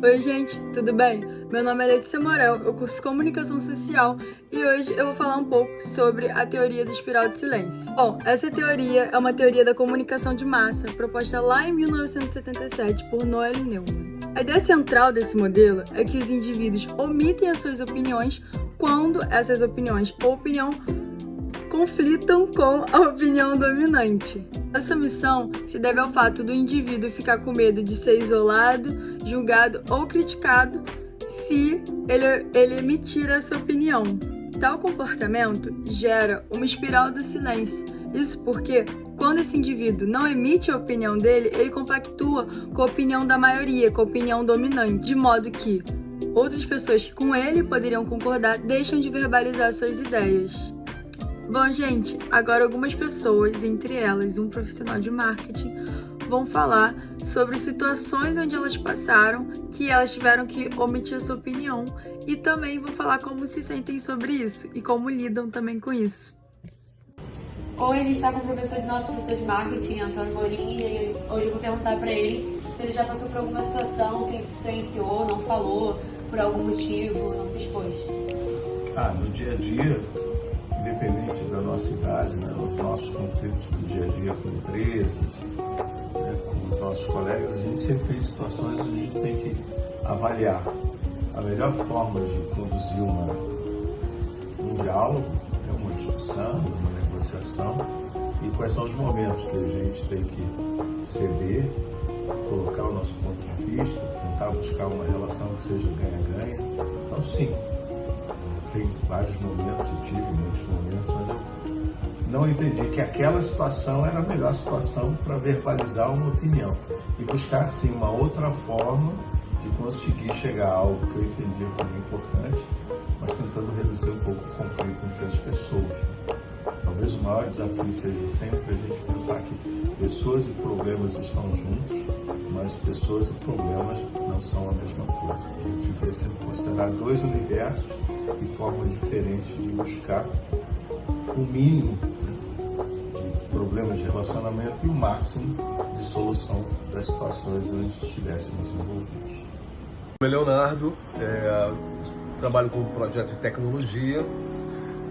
Oi gente, tudo bem? Meu nome é Letícia Morel, eu curso Comunicação Social e hoje eu vou falar um pouco sobre a teoria do espiral de silêncio. Bom, essa teoria é uma teoria da comunicação de massa proposta lá em 1977 por Noel Neumann. A ideia central desse modelo é que os indivíduos omitem as suas opiniões quando essas opiniões ou opinião conflitam com a opinião dominante. Essa omissão se deve ao fato do indivíduo ficar com medo de ser isolado, julgado ou criticado se ele emitir essa opinião. Tal comportamento gera uma espiral do silêncio. Isso porque, quando esse indivíduo não emite a opinião dele, ele compactua com a opinião da maioria, com a opinião dominante, de modo que outras pessoas que com ele poderiam concordar deixam de verbalizar suas ideias. Bom, gente, agora algumas pessoas, entre elas um profissional de marketing, vão falar sobre situações onde elas passaram, que elas tiveram que omitir a sua opinião, e também vão falar como se sentem sobre isso e como lidam também com isso. Hoje a gente está com o nosso professor de marketing, Antônio Morim, e hoje eu vou perguntar para ele se ele já passou por alguma situação que ele se silenciou, não falou, por algum motivo, não se expôs. No dia a dia, independente da nossa idade, né, os nossos conflitos do dia a dia com empresas, né, com os nossos colegas, a gente sempre tem situações onde a gente tem que avaliar a melhor forma de conduzir um diálogo, uma discussão, uma negociação, e quais são os momentos que a gente tem que ceder, colocar o nosso ponto de vista, tentar buscar uma relação que seja ganha-ganha. Então, sim, tem vários momentos, e tive muitos momentos onde eu não entendi que aquela situação era a melhor situação para verbalizar uma opinião e buscar, sim, uma outra forma de conseguir chegar a algo que eu entendia como importante, mas tentando reduzir um pouco o conflito entre as pessoas. Talvez o maior desafio seja sempre a gente pensar que pessoas e problemas estão juntos, mas pessoas e problemas não são a mesma coisa. A gente vai sempre considerar dois universos e formas diferentes de buscar o mínimo de problemas de relacionamento e o máximo de solução das situações onde estivéssemos envolvidos. Meu nome é Leonardo, trabalho com um projeto de tecnologia,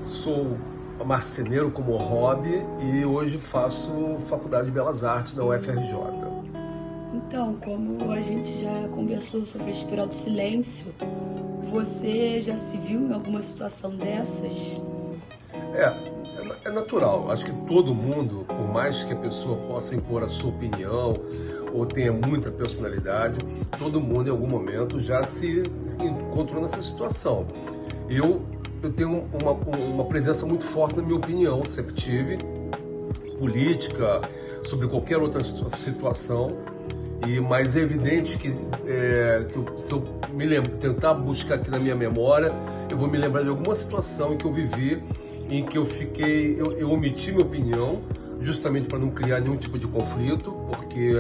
sou marceneiro como hobby e hoje faço Faculdade de Belas Artes da UFRJ. Então, como a gente já conversou sobre a espiral do silêncio, você já se viu em alguma situação dessas? É natural. Acho que todo mundo, por mais que a pessoa possa impor a sua opinião ou tenha muita personalidade, todo mundo em algum momento já se encontrou nessa situação. Eu tenho uma presença muito forte na minha opinião, sempre tive, política, sobre qualquer outra situação, mas é evidente que se eu tentar buscar aqui na minha memória, eu vou me lembrar de alguma situação em que eu vivi, em que eu omiti minha opinião, justamente para não criar nenhum tipo de conflito, porque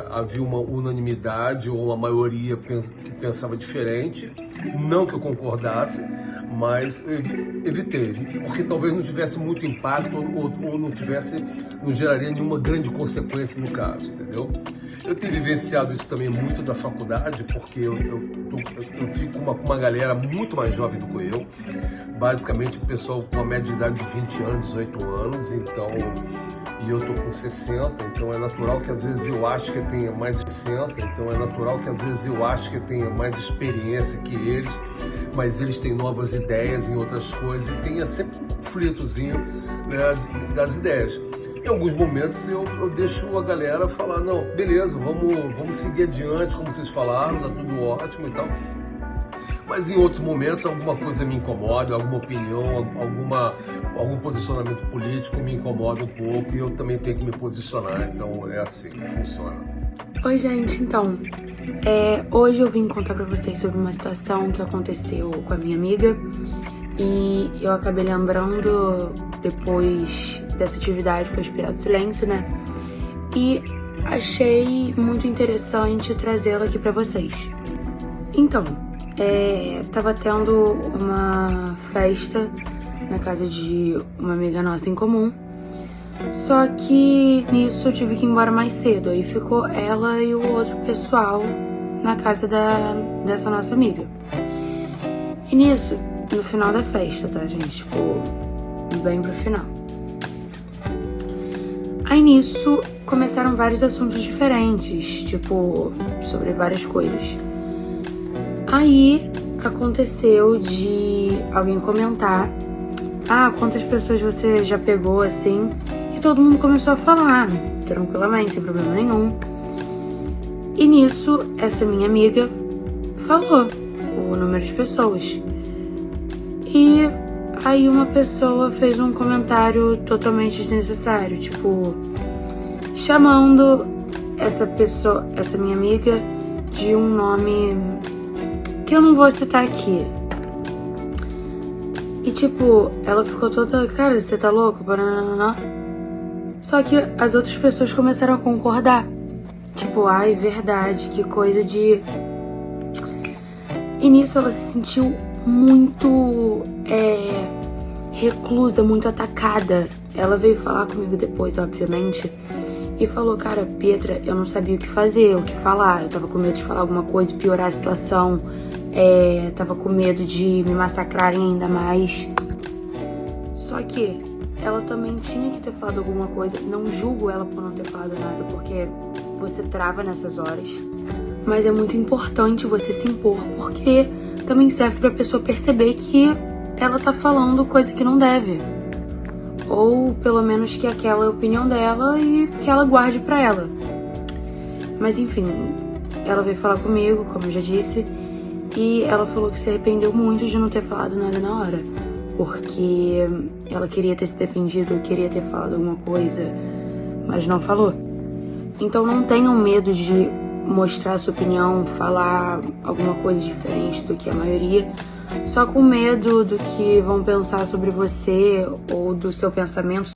havia uma unanimidade ou uma maioria que pensava diferente, não que eu concordasse, mas evitei, porque talvez não tivesse muito impacto ou não geraria nenhuma grande consequência no caso, entendeu? Eu tenho vivenciado isso também muito da faculdade, porque eu fico com uma galera muito mais jovem do que eu, basicamente o pessoal com a média de idade de 20 anos, 18 anos, e eu tô com 60, então é natural que às vezes eu acho que eu tenha mais de 60, então é natural que às vezes eu acho que eu tenha mais experiência que eles, mas eles têm novas ideias em outras coisas e tem sempre um conflitozinho, né, das ideias. Em alguns momentos eu deixo a galera falar, não, beleza, vamos seguir adiante, como vocês falaram, tá tudo ótimo e tal. Mas em outros momentos alguma coisa me incomoda, alguma opinião, algum posicionamento político me incomoda um pouco e eu também tenho que me posicionar, então é assim que funciona. Oi gente, então, hoje eu vim contar pra vocês sobre uma situação que aconteceu com a minha amiga e eu acabei lembrando depois dessa atividade com a espiral do silêncio, né? E achei muito interessante trazê-la aqui pra vocês. Então, tava tendo uma festa na casa de uma amiga nossa em comum, só que nisso eu tive que ir embora mais cedo, aí ficou ela e o outro pessoal na casa dessa nossa amiga. E nisso, no final da festa, tá, gente? Tipo, bem pro final. Aí nisso, começaram vários assuntos diferentes, tipo, sobre várias coisas. Aí, aconteceu de alguém comentar: ah, quantas pessoas você já pegou, assim? E todo mundo começou a falar, tranquilamente, sem problema nenhum. E nisso, essa minha amiga falou o número de pessoas. E aí uma pessoa fez um comentário totalmente desnecessário, tipo, chamando essa pessoa, essa minha amiga, de um nome que eu não vou citar aqui. E tipo, ela ficou toda, cara, você tá louco? Banana. Só que as outras pessoas começaram a concordar. Tipo, ai, verdade, que coisa de... E nisso ela se sentiu muito reclusa, muito atacada. Ela veio falar comigo depois, obviamente, e falou: cara, Pietra, eu não sabia o que fazer, o que falar. Eu tava com medo de falar alguma coisa e piorar a situação. Tava com medo de me massacrarem ainda mais. Só que ela também tinha que ter falado alguma coisa. Não julgo ela por não ter falado nada, porque você trava nessas horas. Mas é muito importante você se impor, porque também serve pra pessoa perceber que ela tá falando coisa que não deve. Ou pelo menos que aquela é a opinião dela e que ela guarde pra ela. Mas enfim, ela veio falar comigo, como eu já disse, e ela falou que se arrependeu muito de não ter falado nada na hora, porque ela queria ter se defendido, queria ter falado alguma coisa, mas não falou. Então não tenham medo de mostrar a sua opinião, falar alguma coisa diferente do que a maioria, só com medo do que vão pensar sobre você ou do seu pensamento.